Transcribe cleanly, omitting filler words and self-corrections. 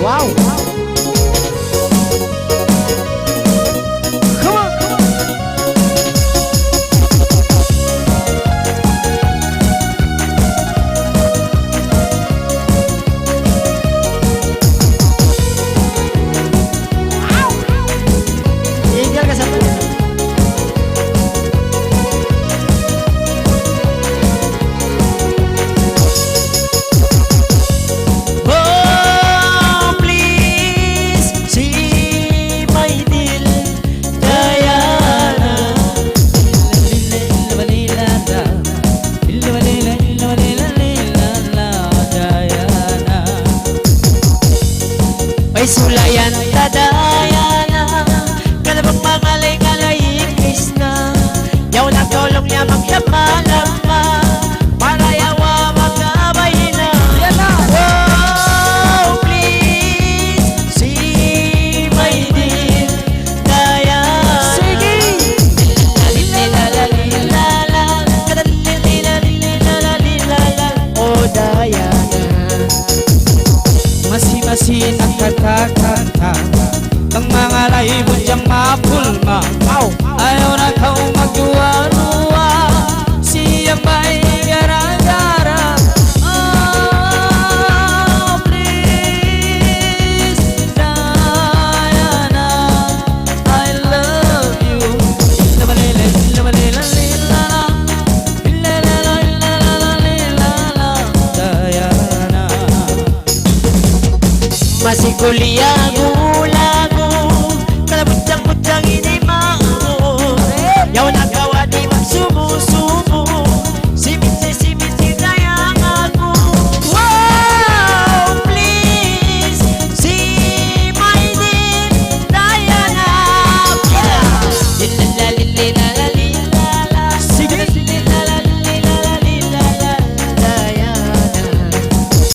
Wow. Come on. Tinggal ke satu. Ay sulayan tadayana kalabang mangalay-ngalay Krishna yaw na kaulong niya maglamalama para yawa magkabay na. Oh please see my dear Diana. Sige. Oh Diana, masi-masi ang kata-kata ng mga laibon diyang mapulma. Ayaw na kau magduwa-duwa, siyang may gara-gara. Oh, please, Diana, I love you. Diana, masih kuliah lagu kalabutang-butang ini mau yaw nagawa di magsubo-subo simiti dayang aku. Wow please see my dear Diana.